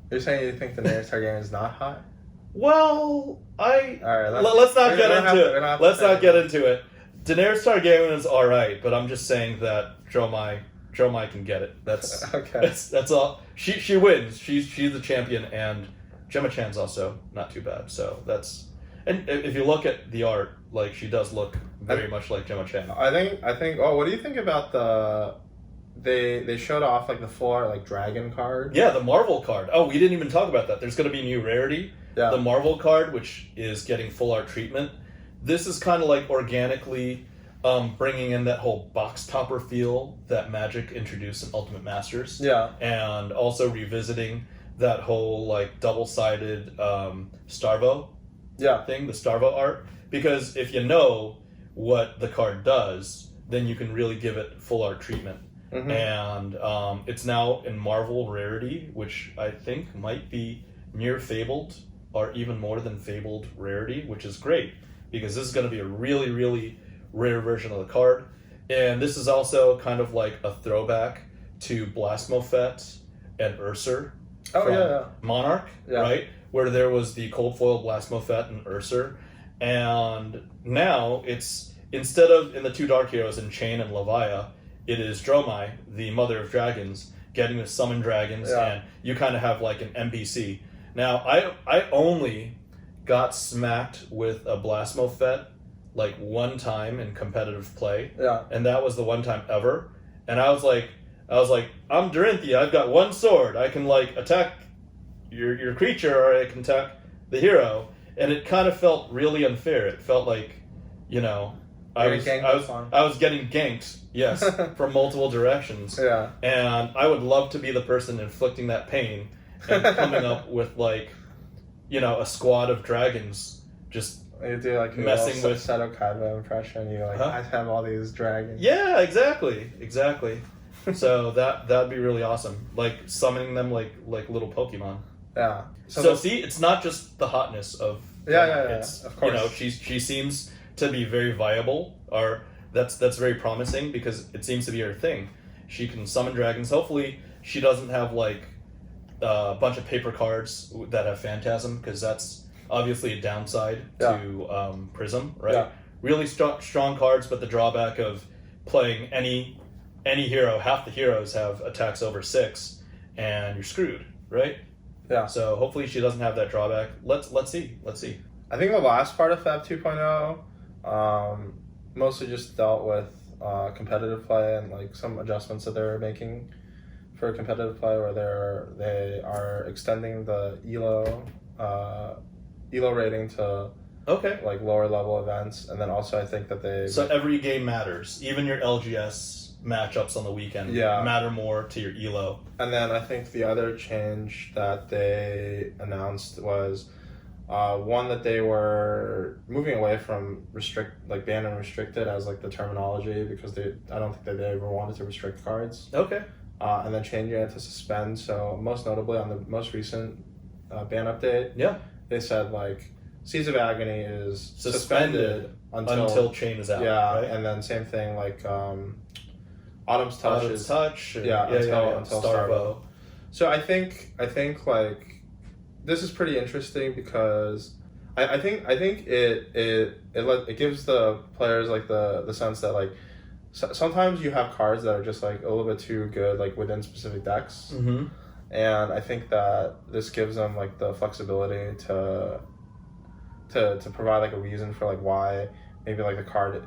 You're saying you think Daenerys Targaryen is not hot? Well, All right, let's not get into it. Let's not get into it. Daenerys Targaryen is alright, but I'm just saying that Dromai can get it. That's okay. That's all. She wins. She's the champion, and Gemma Chan's also not too bad. So that's, and if you look at the art, like she does look very much like Gemma Chan. I think. Oh, what do you think about they showed off like the full like dragon card? Yeah, the Marvel card. Oh, we didn't even talk about that. There's going to be a new rarity. Yeah. The Marvel card, which is getting full art treatment. This is kind of like organically bringing in that whole box topper feel that Magic introduced in Ultimate Masters. Yeah. And also revisiting that whole like double-sided Starvo thing, the Starvo art. Because if you know what the card does, then you can really give it full art treatment. Mm-hmm. And it's now in Marvel rarity, which I think might be near FaBled, or even more than FaBled rarity, which is great, because this is going to be a really, really rare version of the card. And this is also kind of like a throwback to Blasmofet and Ursur from Monarch, right? Where there was the cold foil Blasmofet and Ursur. And now it's, instead of in the two Dark Heroes in Chain and Leviah, it is Dromai, the Mother of Dragons, getting to summon dragons, and you kind of have like an NPC. Now, I only got smacked with a Blasmofet like one time in competitive play, and that was the one time ever. And I was like, I'm Dorinthia. I've got one sword. I can like attack your creature, or I can attack the hero. And it kind of felt really unfair. It felt like, you know, I was getting ganked, yes, from multiple directions. Yeah. And I would love to be the person inflicting that pain and coming up with like, you know, a squad of dragons just you do like messing with Seto Kaiba impression. You like I have all these dragons. Yeah, exactly. So that'd be really awesome. Like summoning them like little Pokemon. Yeah. So see, it's not just the hotness of It's, of course. You know, she seems to be very viable, or that's very promising, because it seems to be her thing. She can summon dragons. Hopefully, she doesn't have like a bunch of paper cards that have Phantasm, because that's obviously a downside to Prism, right? Yeah. Really strong cards, but the drawback of playing any hero, half the heroes have attacks over 6, and you're screwed, right? Yeah. So hopefully she doesn't have that drawback. Let's see. I think the last part of FaB 2.0 mostly just dealt with competitive play and like some adjustments that they're making for competitive play, where they are extending the ELO rating to like lower level events, and then also I think that so every game matters, even your LGS matchups on the weekend matter more to your ELO. And then I think the other change that they announced was one that they were moving away from ban and restricted as like the terminology, because I don't think that they ever wanted to restrict cards. Okay. And then changing it to suspend. So most notably on the most recent ban update, they said like Seeds of Agony is suspended until Chain is out. Yeah, right? And then same thing like Autumn's Touch until Starvo. So I think like this is pretty interesting, because I think it gives the players like the sense that like sometimes you have cards that are just like a little bit too good like within specific decks, and I think that this gives them like the flexibility to provide like a reason for like why maybe like the card,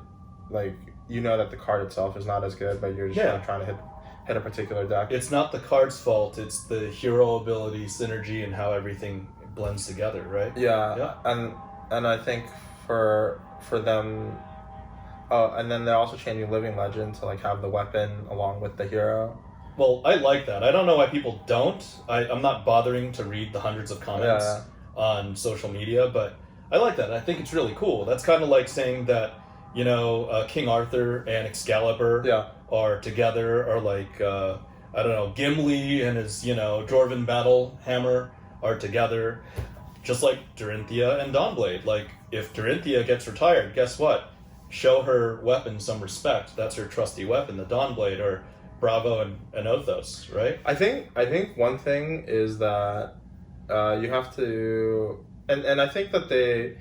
like you know that the card itself is not as good, but you're just like, trying to hit a particular deck. It's not the card's fault, it's the hero ability synergy and how everything blends together, right? Yeah. And I think for them, and then they're also changing Living Legend to like have the weapon along with the hero. Well, I like that. I don't know why people don't. I'm not bothering to read the hundreds of comments on social media, but I like that. I think it's really cool. That's kind of like saying that, you know, King Arthur and Excalibur are together, or like, I don't know, Gimli and his, you know, Dwarven battle hammer are together, just like Dorinthia and Dawnblade. Like, if Dorinthia gets retired, guess what? Show her weapon some respect. That's her trusty weapon, the Dawnblade, or Bravo and Othos, right? I think one thing is that you have to, and I think that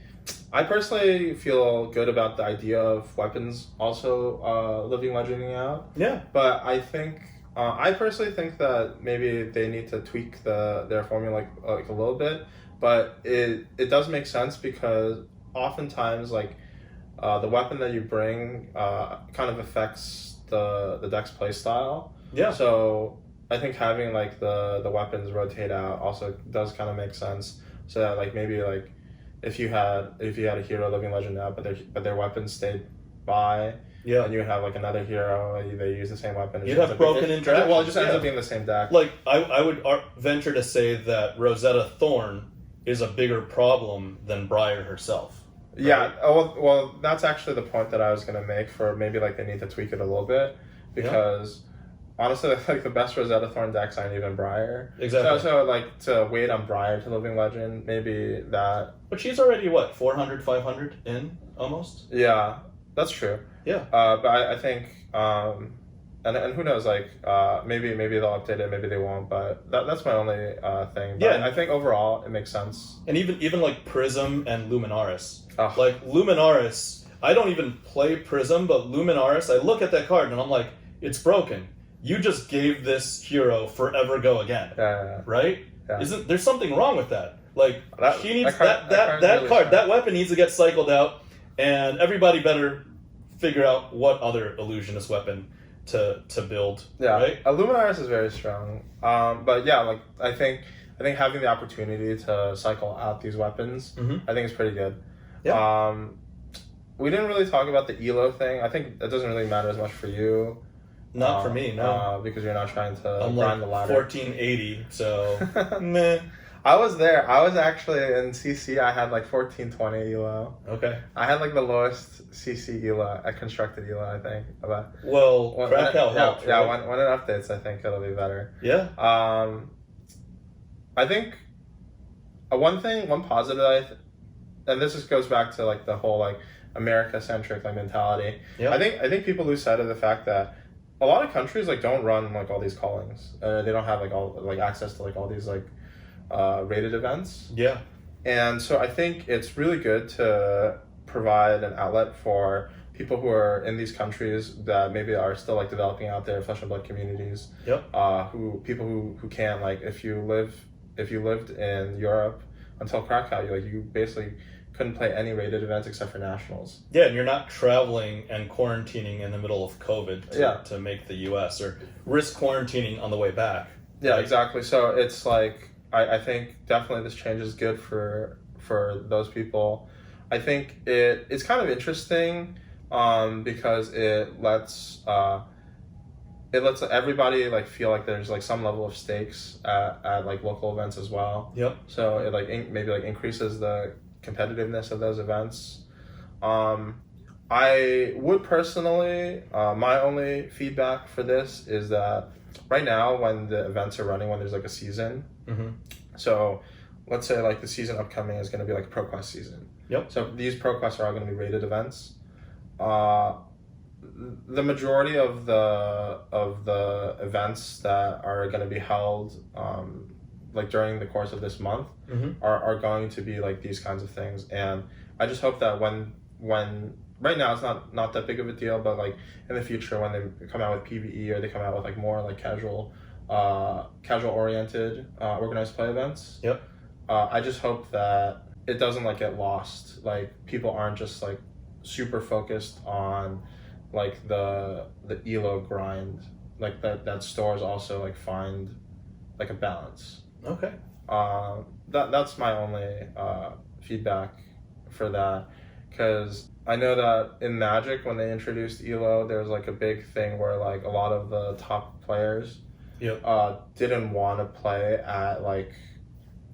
I personally feel good about the idea of weapons also Living Legending out. Yeah. But I think I personally think that maybe they need to tweak their formula like a little bit. But it does make sense, because oftentimes like the weapon that you bring kind of affects the deck's play style. Yeah. So I think having like the weapons rotate out also does kind of make sense. So that like maybe like if you had a hero Living Legend out, but their weapons stayed by. Yeah. And you have like another hero, they use the same weapon. You'd have broken interactions. Well, it just ends up being the same deck. Like, I would venture to say that Rosetta Thorn is a bigger problem than Briar herself. Right? Yeah, well, that's actually the point that I was going to make, for maybe like they need to tweak it a little bit, because honestly, like the best Rosetta Thorn decks aren't even Briar. Exactly. So like to wait on Briar to Living Legend, maybe that. But she's already what, 400, 500 in almost? Yeah, that's true. Yeah. But I think, and who knows, like maybe they'll update it, maybe they won't. But that's my only thing. But I think overall it makes sense. And even like Prism and Luminaris. Oh. Like Luminaris, I don't even play Prism, but Luminaris, I look at that card and I'm like, it's broken. You just gave this hero Forever Go Again. Yeah. Right? Yeah. there's something wrong with that? Like, she needs that really card, that weapon needs to get cycled out, and everybody better figure out what other illusionist weapon to build. Yeah, right? Luminaris is very strong. But yeah, like I think having the opportunity to cycle out these weapons, I think is pretty good. Yeah. We didn't really talk about the ELO thing. I think that doesn't really matter as much for you. Not for me, no. Because you're not trying to I'm grind like the ladder. 1480, so meh. I was there. I was actually in CC. I had like 1420 ELO. Okay. I had like the lowest CC ELO at constructed ELO, I think. Well, Krakow helped. Yeah, right? when it updates, I think it'll be better. Yeah. I think one positive and this just goes back to like the whole like America-centric like mentality. Yeah. I think people lose sight of the fact that a lot of countries like don't run like all these callings. They don't have like all like access to like all these like rated events. Yeah. And so I think it's really good to provide an outlet for people who are in these countries that maybe are still like developing out their flesh and blood communities. Yep. Who can, like, if you lived in Europe until Krakow, you basically couldn't play any rated events except for nationals. Yeah, and you're not traveling and quarantining in the middle of COVID to make the US, or risk quarantining on the way back. Yeah, right? Exactly. So it's like I think definitely this change is good for those people. I think it's kind of interesting because it lets everybody like feel like there's like some level of stakes at like local events as well. Yep. So it like maybe like increases the competitiveness of those events. I would personally, my only feedback for this is that right now when the events are running, when there's like a season, so let's say like the season upcoming is going to be like a ProQuest season. Yep. So these ProQuests are all going to be rated events. The majority of the events that are going to be held like during the course of this month are going to be like these kinds of things, and I just hope that when right now it's not that big of a deal, but like in the future when they come out with PvE or they come out with like more like casual oriented organized play events. Yep. I just hope that it doesn't like get lost. Like people aren't just like super focused on like the ELO grind. Like that stores also like find like a balance. Okay. That's my only feedback for that, because I know that in Magic when they introduced ELO, there was like a big thing where like a lot of the top players didn't want to play at like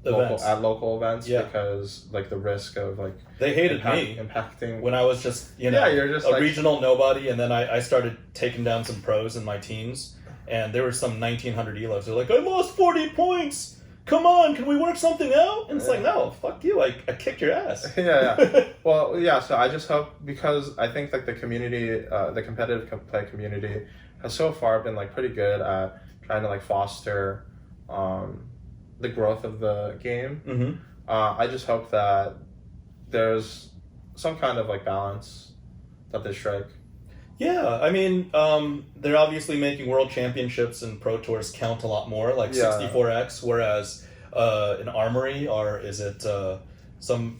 local events because like the risk of like they hated me impacting when I was just you're just a regional nobody, and then I started taking down some pros in my teams, and there were some 1900 elos. They're like, I lost 40 points. Come on, can we work something out? And it's like, no, fuck you. I kicked your ass. Well, so I just hope, because I think like the community, the competitive play community has so far been like pretty good at trying to like foster the growth of the game. Mm-hmm. I just hope that there's some kind of like balance that they strike. Yeah, I mean, they're obviously making world championships and pro tours count a lot more, like 64x, whereas an armory, or is it some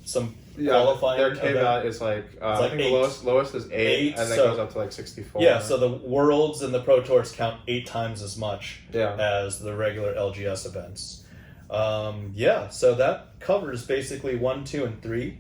qualifying? Their KVAT is like, I think the lowest is 8, and then goes up to like 64. Yeah, so the worlds and the pro tours count 8 times as much as the regular LGS events. So that covers basically 1, 2, and 3.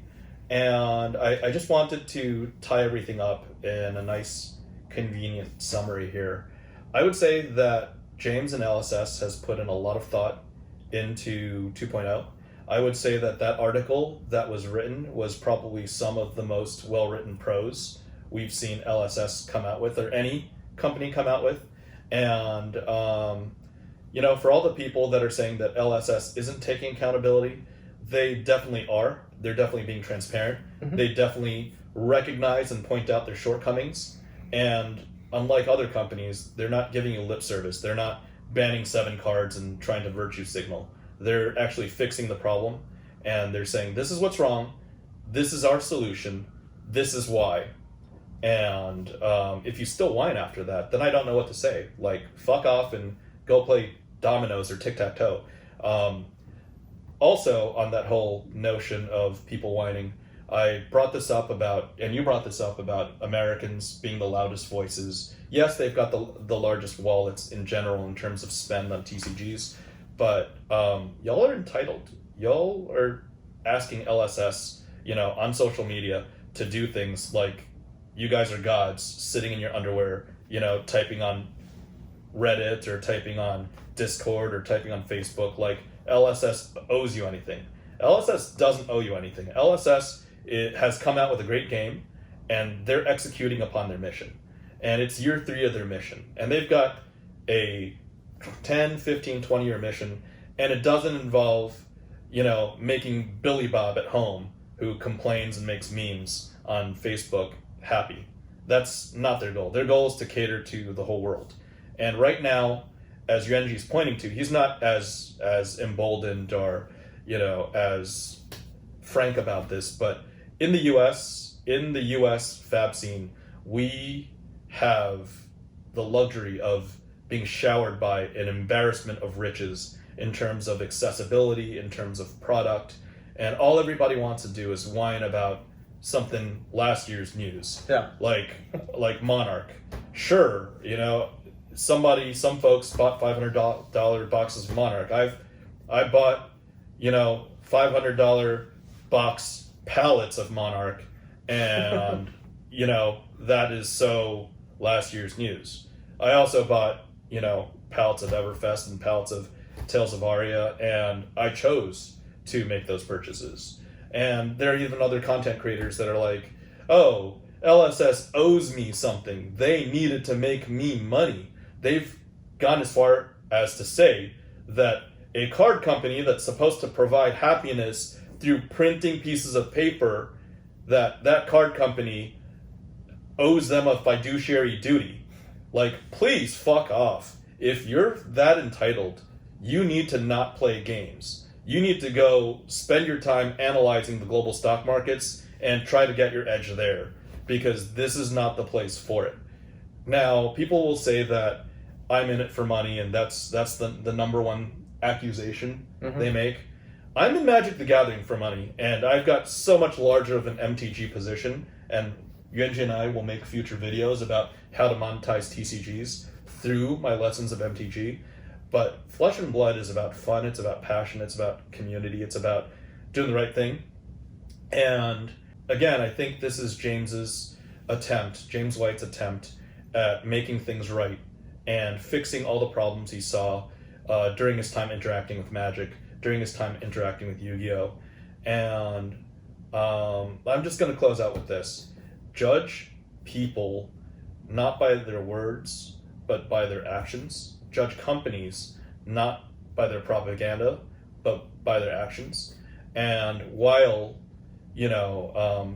And I just wanted to tie everything up in a nice, convenient summary here. I would say that James and LSS has put in a lot of thought into 2.0. I would say that article that was written was probably some of the most well-written prose we've seen LSS come out with, or any company come out with. And, for all the people that are saying that LSS isn't taking accountability, they definitely are. They're definitely being transparent. Mm-hmm. They definitely recognize and point out their shortcomings. And unlike other companies, they're not giving you lip service. They're not banning 7 cards and trying to virtue signal. They're actually fixing the problem. And they're saying, this is what's wrong. This is our solution. This is why. And if you still whine after that, then I don't know what to say. Like, fuck off and go play dominoes or tic-tac-toe. Also, on that whole notion of people whining, I brought this up about, and you brought this up about Americans being the loudest voices. Yes, they've got the largest wallets in general in terms of spend on TCGs, but y'all are entitled. Y'all are asking LSS, on social media to do things like you guys are gods sitting in your underwear, typing on Reddit or typing on Discord or typing on Facebook, like LSS owes you anything. LSS doesn't owe you anything. LSS has come out with a great game, and they're executing upon their mission. And it's year 3 of their mission. And they've got a 10, 15, 20-year mission, and it doesn't involve, making Billy Bob at home, who complains and makes memes on Facebook, happy. That's not their goal. Their goal is to cater to the whole world. And right now, as Yuanji's pointing to, he's not as emboldened or, as frank about this, but in the US FaB scene, we have the luxury of being showered by an embarrassment of riches in terms of accessibility, in terms of product, and all everybody wants to do is whine about something last year's news. Yeah. Like Monarch. Sure, some folks bought $500 boxes of Monarch. I bought, $500 box pallets of Monarch, and that is so last year's news. I also bought, pallets of Everfest and pallets of Tales of Aria, and I chose to make those purchases. And there are even other content creators that are like, oh, LSS owes me something. They needed to make me money. They've gone as far as to say that a card company that's supposed to provide happiness through printing pieces of paper, that card company owes them a fiduciary duty. Like, please fuck off. If you're that entitled, you need to not play games. You need to go spend your time analyzing the global stock markets and try to get your edge there, because this is not the place for it. Now, people will say that I'm in it for money, and that's the number one accusation they make. I'm in Magic the Gathering for money, and I've got so much larger of an MTG position, and Yuanji and I will make future videos about how to monetize TCGs through my lessons of MTG. But Flesh and Blood is about fun, it's about passion, it's about community, it's about doing the right thing. And again, I think this is James White's attempt at making things right and fixing all the problems he saw during his time interacting with Magic, during his time interacting with Yu-Gi-Oh! And I'm just going to close out with this. Judge people not by their words, but by their actions. Judge companies not by their propaganda, but by their actions. And while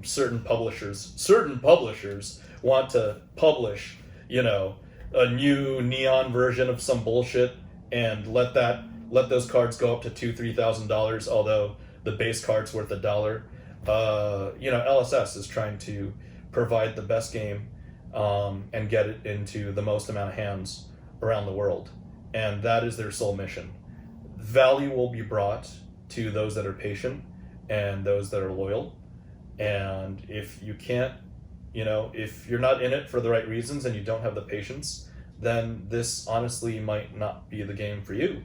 certain publishers want to publish, a new neon version of some bullshit and let those cards go up to $2,000-$3,000, although the base card's worth $1. LSS is trying to provide the best game and get it into the most amount of hands around the world, and that is their sole mission. Value will be brought to those that are patient and those that are loyal, and if you can't, if you're not in it for the right reasons and you don't have the patience, then this honestly might not be the game for you.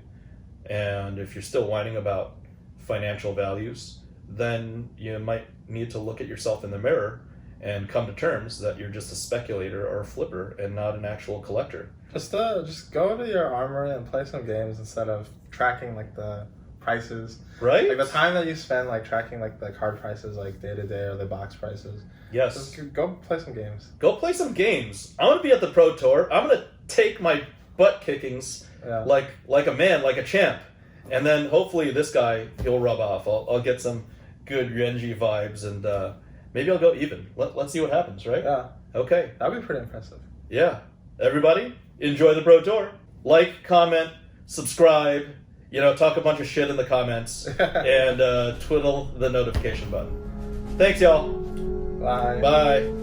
And if you're still whining about financial values, then you might need to look at yourself in the mirror and come to terms that you're just a speculator or a flipper and not an actual collector. Just go to your armory and play some games instead of tracking like the prices. Right? Like the time that you spend like tracking like the card prices like day to day or the box prices. Yes. Just go play some games. Go play some games. I'm gonna be at the Pro Tour. I'm gonna take my butt kickings like a man, like a champ. And then hopefully this guy, he'll rub off. I'll get some good Yuanji vibes and maybe I'll go even. Let's see what happens, right? Yeah. Okay. That'd be pretty impressive. Yeah. Everybody, enjoy the Pro Tour. Like, comment, subscribe, talk a bunch of shit in the comments, and twiddle the notification button. Thanks, y'all. Bye. Bye.